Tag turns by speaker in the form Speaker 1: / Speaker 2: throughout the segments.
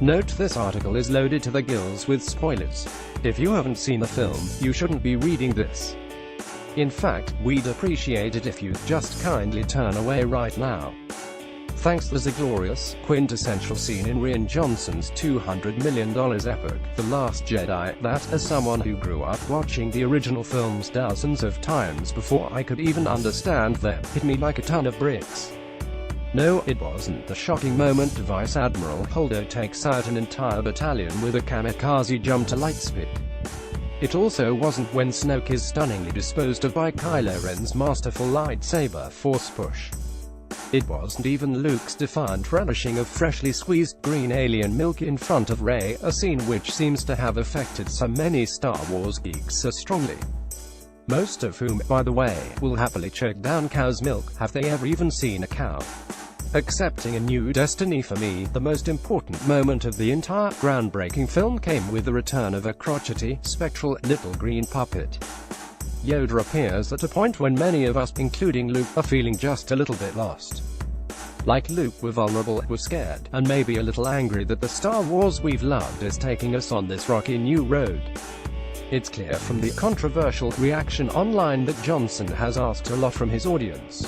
Speaker 1: Note this article is loaded to the gills with spoilers. If you haven't seen the film, you shouldn't be reading this. In fact, we'd appreciate it if you'd just kindly turn away right now. Thanks. There's a glorious, quintessential scene in Rian Johnson's $200 million epic, The Last Jedi, that, as someone who grew up watching the original films dozens of times before I could even understand them, hit me like a ton of bricks. No, it wasn't the shocking moment Vice Admiral Holdo takes out an entire battalion with a kamikaze jump to lightspeed. It also wasn't when Snoke is stunningly disposed of by Kylo Ren's masterful lightsaber force push. It wasn't even Luke's defiant relishing of freshly squeezed green alien milk in front of Rey, a scene which seems to have affected so many Star Wars geeks so strongly. Most of whom, by the way, will happily choke down cow's milk. Have they ever even seen a cow? Accepting a new destiny. For me, the most important moment of the entire groundbreaking film came with the return of a crotchety, spectral, little green puppet. Yoda appears at a point when many of us, including Luke, are feeling just a little bit lost. Like Luke, we're vulnerable, we're scared, and maybe a little angry that the Star Wars we've loved is taking us on this rocky new road. It's clear from the controversial reaction online that Johnson has asked a lot from his audience.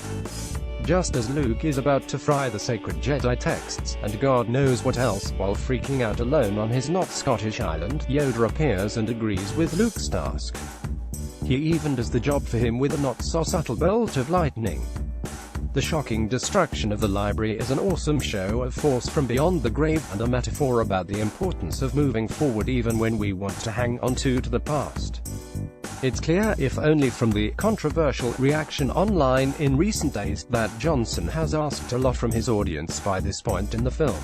Speaker 1: Just as Luke is about to fry the sacred Jedi texts, and God knows what else, while freaking out alone on his not Scottish island, Yoda appears and agrees with Luke's task. He even does the job for him with a not-so-subtle bolt of lightning. The shocking destruction of the library is an awesome show of force from beyond the grave, and a metaphor about the importance of moving forward even when we want to hang on to the past. It's clear, if only from the controversial reaction online in recent days, that Johnson has asked a lot from his audience by this point in the film.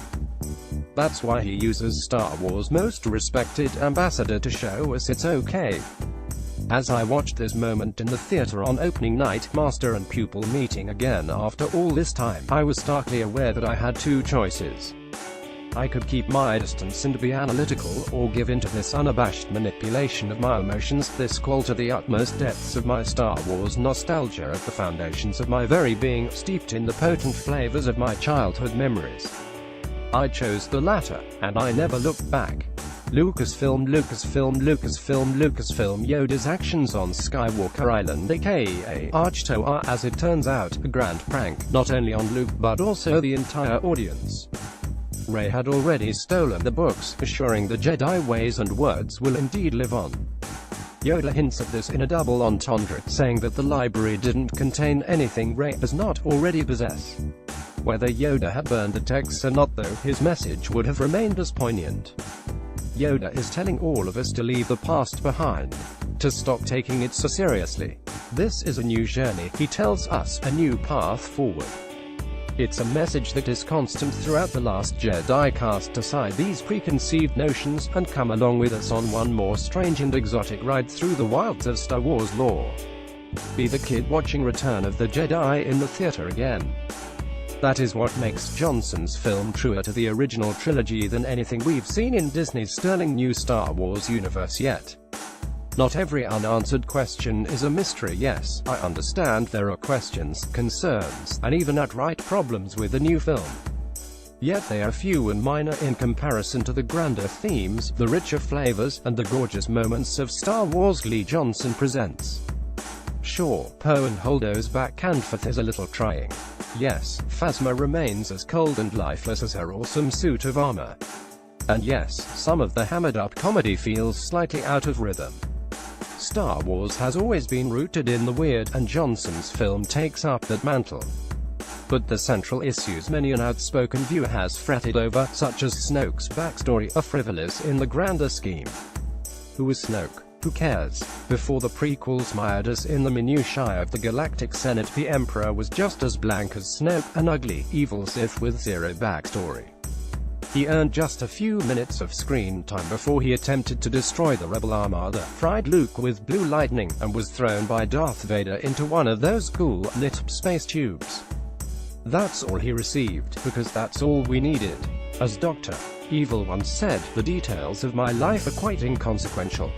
Speaker 1: That's why he uses Star Wars' most respected ambassador to show us it's okay. As I watched this moment in the theater on opening night, master and pupil meeting again after all this time, I was starkly aware that I had two choices. I could keep my distance and be analytical, or give in to this unabashed manipulation of my emotions, this call to the utmost depths of my Star Wars nostalgia at the foundations of my very being, steeped in the potent flavors of my childhood memories. I chose the latter, and I never looked back. Lucasfilm, Yoda's actions on Skywalker Island, aka Archto, are, as it turns out, a grand prank, not only on Luke but also the entire audience. Rey had already stolen the books, assuring the Jedi ways and words will indeed live on. Yoda hints at this in a double entendre, saying that the library didn't contain anything Rey does not already possess. Whether Yoda had burned the texts or not, though, his message would have remained as poignant. Yoda is telling all of us to leave the past behind, to stop taking it so seriously. This is a new journey, he tells us, a new path forward. It's a message that is constant throughout The Last Jedi. Cast aside these preconceived notions, and come along with us on one more strange and exotic ride through the wilds of Star Wars lore. Be the kid watching Return of the Jedi in the theater again. That is what makes Johnson's film truer to the original trilogy than anything we've seen in Disney's sterling new Star Wars universe yet. Not every unanswered question is a mystery. Yes, I understand there are questions, concerns, and even outright problems with the new film. Yet they are few and minor in comparison to the grander themes, the richer flavors, and the gorgeous moments of Star Wars Lee Johnson presents. Sure, Poe and Holdo's back and forth is a little trying. Yes, Phasma remains as cold and lifeless as her awesome suit of armor. And yes, some of the hammered-up comedy feels slightly out of rhythm. Star Wars has always been rooted in the weird, and Johnson's film takes up that mantle. But the central issues many an outspoken viewer has fretted over, such as Snoke's backstory, are frivolous in the grander scheme. Who was Snoke? Who cares? Before the prequels mired us in the minutiae of the Galactic Senate, the Emperor was just as blank as Snoke, an ugly, evil Sith with zero backstory. He earned just a few minutes of screen time before he attempted to destroy the Rebel Armada, fried Luke with blue lightning, and was thrown by Darth Vader into one of those cool, lit space tubes. That's all he received, because that's all we needed. As Dr. Evil once said, the details of my life are quite inconsequential.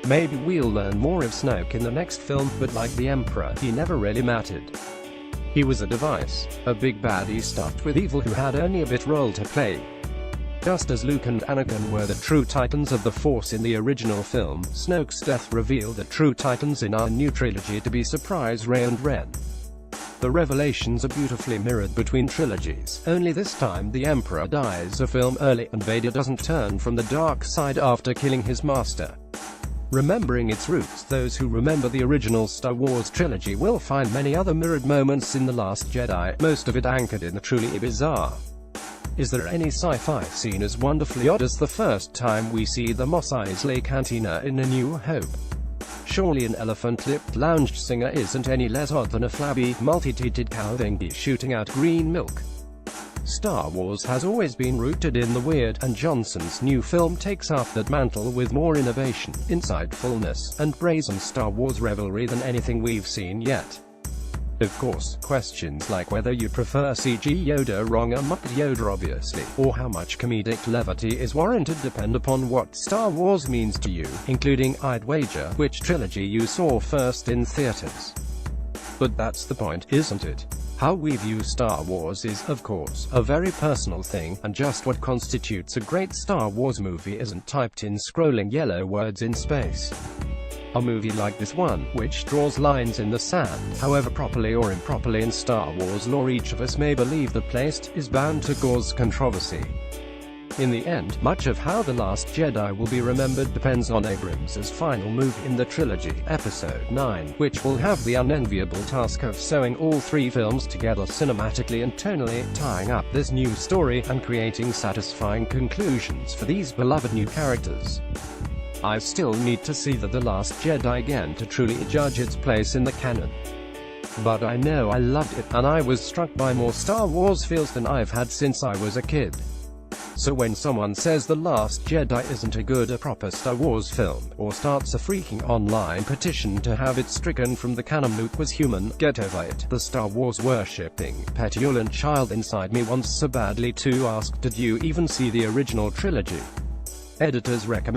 Speaker 1: Maybe we'll learn more of Snoke in the next film, but like the Emperor, he never really mattered. He was a device, a big baddie stuffed with evil who had only a bit role to play. Just as Luke and Anakin were the true titans of the Force in the original film, Snoke's death revealed the true titans in our new trilogy to be Surprise Rey and Ren. The revelations are beautifully mirrored between trilogies, only this time the Emperor dies a film early and Vader doesn't turn from the dark side after killing his master. Remembering its roots, those who remember the original Star Wars trilogy will find many other mirrored moments in The Last Jedi, most of it anchored in the truly bizarre. Is there any sci-fi scene as wonderfully odd as the first time we see the Mos Eisley Cantina in A New Hope? Surely an elephant-lipped lounge singer isn't any less odd than a flabby, multi-teated cow dinghy shooting out green milk. Star Wars has always been rooted in the weird, and Johnson's new film takes up that mantle with more innovation, insightfulness, and brazen Star Wars revelry than anything we've seen yet. Of course, questions like whether you prefer CG Yoda wrong or Muppet Yoda obviously, or how much comedic levity is warranted depend upon what Star Wars means to you, including, I'd wager, which trilogy you saw first in theaters. But that's the point, isn't it? How we view Star Wars is, of course, a very personal thing, and just what constitutes a great Star Wars movie isn't typed in scrolling yellow words in space. A movie like this one, which draws lines in the sand, however properly or improperly in Star Wars lore each of us may believe they're placed, is bound to cause controversy. In the end, much of how The Last Jedi will be remembered depends on Abrams' final movie in the trilogy, Episode 9, which will have the unenviable task of sewing all three films together cinematically and tonally, tying up this new story, and creating satisfying conclusions for these beloved new characters. I still need to see The Last Jedi again to truly judge its place in the canon. But I know I loved it, and I was struck by more Star Wars feels than I've had since I was a kid. So when someone says The Last Jedi isn't a proper Star Wars film, or starts a freaking online petition to have it stricken from the canon Luke was human, get over it. The Star Wars worshipping, petulant child inside me wants so badly to ask, did you even see the original trilogy? Editors recommend